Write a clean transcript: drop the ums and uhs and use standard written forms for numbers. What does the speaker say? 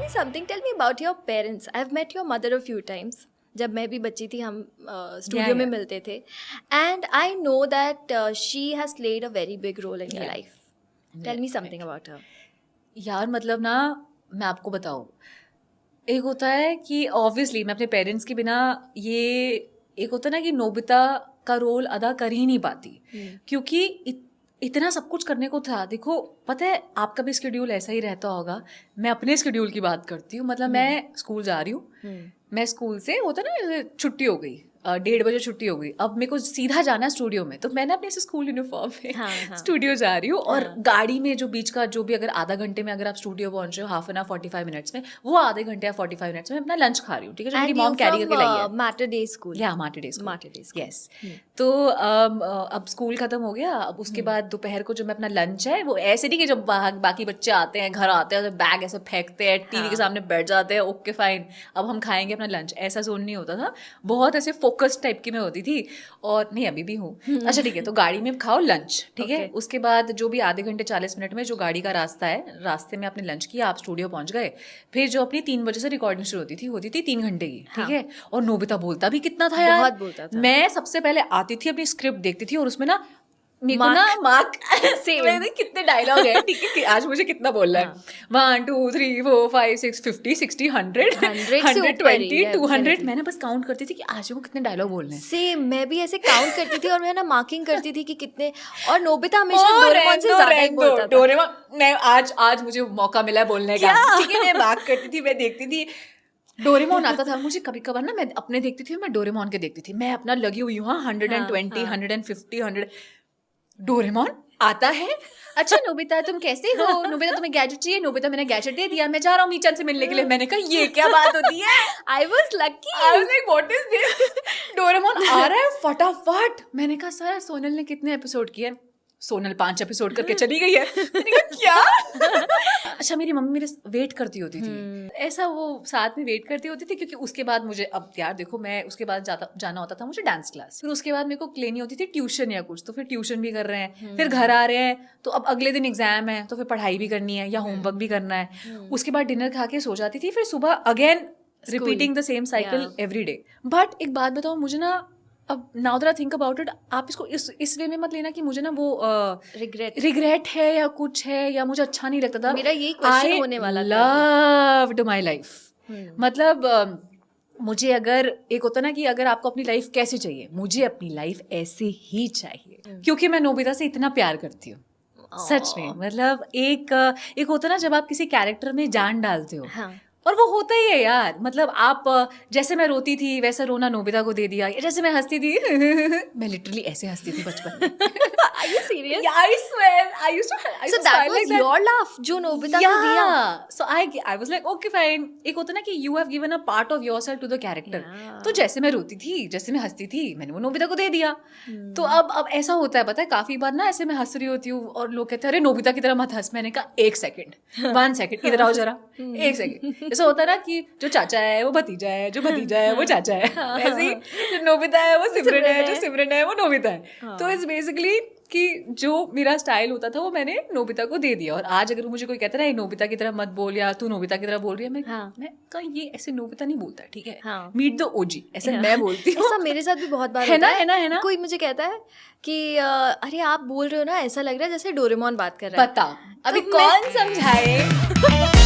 me something. Tell me about your parents. I've met your mother a few times. जब मैं भी बच्ची थी हम स्टूडियो में मिलते थे. And I know that she has played a very big role in your life. Tell me something about her. यार मतलब ना मैं आपको बताऊँ, एक होता है कि ऑब्वियसली मैं अपने पेरेंट्स के बिना ये एक होता है ना कि नोबिता का रोल अदा कर ही नहीं पाती क्योंकि इतना सब कुछ करने को था. देखो पता है आपका भी शेड्यूल ऐसा ही रहता होगा. मैं अपने शेड्यूल की बात करती हूँ. मतलब मैं स्कूल जा रही हूँ, मैं स्कूल से होता ना छुट्टी हो गई, 1:30 बजे छुट्टी हो गई, अब मेरे को सीधा जाना है स्टूडियो में. तो मैंने अपने स्कूल यूनिफॉर्म में स्टूडियो जा रही हूँ और गाड़ी में जो बीच का जो भी अगर आधा घंटे में अगर आप स्टूडियो पहुंच रहे हो, हाफ एन आवर 45 मिनट्स में, वो आधे घंटे या 45 मिनट्स में अपना लंच खा रही हूँ. ठीक है, जो मेरी मॉम कैरी करके लाई है. Materday school. या Materday school. यस. तो अब स्कूल खत्म हो गया. अब उसके बाद दोपहर को जो मैं अपना लंच है वो ऐसे नहीं कि जब बाकी बच्चे आते हैं, घर आते हैं, बैग ऐसे फेंकते हैं, टीवी के सामने बैठ जाते हैं, ओके फाइन अब हम खाएंगे अपना लंच, ऐसा जोन नहीं होता था. बहुत ऐसे फोकस टाइप की मैं होती थी. और नहीं अभी भी हूँ. अच्छा ठीक है, तो गाड़ी में खाओ लंच. ठीक है, उसके बाद जो भी आधे घंटे 40 मिनट में जो गाड़ी का रास्ता है, रास्ते में आपने लंच किया, आप स्टूडियो पहुंच गए. फिर जो अपनी 3 बजे से रिकॉर्डिंग शुरू होती थी 3 घंटे की. ठीक है, और नोबिता बोलता भी कितना था यार. बहुत बोलता था. मैं सबसे पहले आती थी, अपनी स्क्रिप्ट देखती थी और उसमें ना मेरे को ना मार्क कितने डायलॉग है. ठीक है, आज मुझे कितना बोलना है. 1 2 3 4 5 6 50 60 100 120 200. मैंने बस काउंट करती थी कि आज वो कितने डायलॉग बोलने हैं. सेम, मैं भी ऐसे काउंट करती थी और मैं ना मार्किंग करती थी कि कितने. और नोबिता हमेशा डोरेमोन से ज्यादा ही बोलता था. डोरेमोन मैं आज मुझे मौका मिला है बोलने का. ठीक है, मैं मार्क करती थी, मैं देखती थी. डोरेमोन आता था मुझे कभी कभार ना, मैं अपने देखती थी, मैं डोरेमोन के देखती थी. मैं अपना लगी हुई हूँ 120 150 100. डोरेमोन आता है, अच्छा नोबिता तुम कैसे हो, नोबिता तुम्हें गैजेट चाहिए, नोबिता मैंने गैजेट दे दिया, मैं जा रहा हूँ मीचन से मिलने के लिए. मैंने कहा ये क्या बात होती है. I was lucky. I was like what is this. Doraemon आ रहा है फटाफट. मैंने कहा सर सोनल ने कितने एपिसोड किए. सोनल 5 एपिसोड करके चली गई है. मैंने कहा क्या. अच्छा मेरी मम्मी मेरे वेट करती होती थी. ऐसा वो साथ में वेट करती होती थी क्योंकि उसके बाद मुझे अब यार देखो मैं उसके बाद जाना होता था मुझे डांस क्लास. फिर उसके बाद मेरे को लेनी होती थी ट्यूशन या कुछ. तो फिर ट्यूशन भी कर रहे हैं, फिर घर आ रहे हैं, तो अब अगले दिन एग्जाम है, तो फिर पढ़ाई भी करनी है या होमवर्क भी करना है. उसके बाद डिनर खा के सो जाती थी, फिर सुबह again repeating the same cycle every day. But एक बात बताओ मुझे ना, अब now that I think about it, आप इसको इस वे में मत लेना कि मुझे ना वो रिग्रेट है या कुछ है या मुझे अच्छा नहीं लगता था. मेरा यही क्वेश्चन होने वाला था. Loved my life. मतलब मुझे अगर एक होता ना कि अगर आपको अपनी लाइफ कैसे चाहिए, मुझे अपनी लाइफ ऐसे ही चाहिए क्योंकि मैं नोबिता से इतना प्यार करती हूँ. सच में मतलब एक होता ना जब आप किसी कैरेक्टर में जान डालते हो. हाँ. और वो होता ही है यार. मतलब आप जैसे मैं रोती थी वैसा रोना नोबिता को दे दिया, जैसे मैं हंसती थी मैं लिटरली ऐसे हंसती थी बचपन में. Are you serious? Yeah, I swear. I used to. So that was your laugh जो नोबिता को दिया. So I was like okay fine. एक होता ना कि you have given a part of yourself to the character. तो जैसे मैं रोती थी, जैसे मैं हंसती थी, मैंने वो नोबिता को दे दिया. तो अब ऐसा होता है पता है, काफी बार ना ऐसे मैं हंस रही होती हूँ और लोग कहते हैं अरे नोबिता की तरह मत हंस. मैंने कहा 1 सेकंड 1 सेकंड इधर आओ जरा. 1 सेकंड. ऐसा होता है ना कि जो चाचा है वो भतीजा है, जो भतीजा है वो चाचा है. ऐसे ही जो नोबिता है वो सिमरन है, जो सिमरन है वो नोबिता है. तो इट्स बेसिकली कि जो मेरा स्टाइल होता था वो मैंने नोबिता को दे दिया. और आज अगर मुझे कोई कहता है ना नोबिता की तरह मत बोल या तू नोबिता की तरह बोल रही है, मैं कहा ये ऐसे नोबिता नहीं बोलता. ठीक है, मीट द ओजी ऐसे मैं बोलती हूँ. ऐसा मेरे साथ भी बहुत बार है ना. कोई मुझे कहता है कि अरे आप बोल रहे हो ना, ऐसा लग रहा है जैसे डोरेमोन बात कर रहा है. बता अभी कौन समझाए.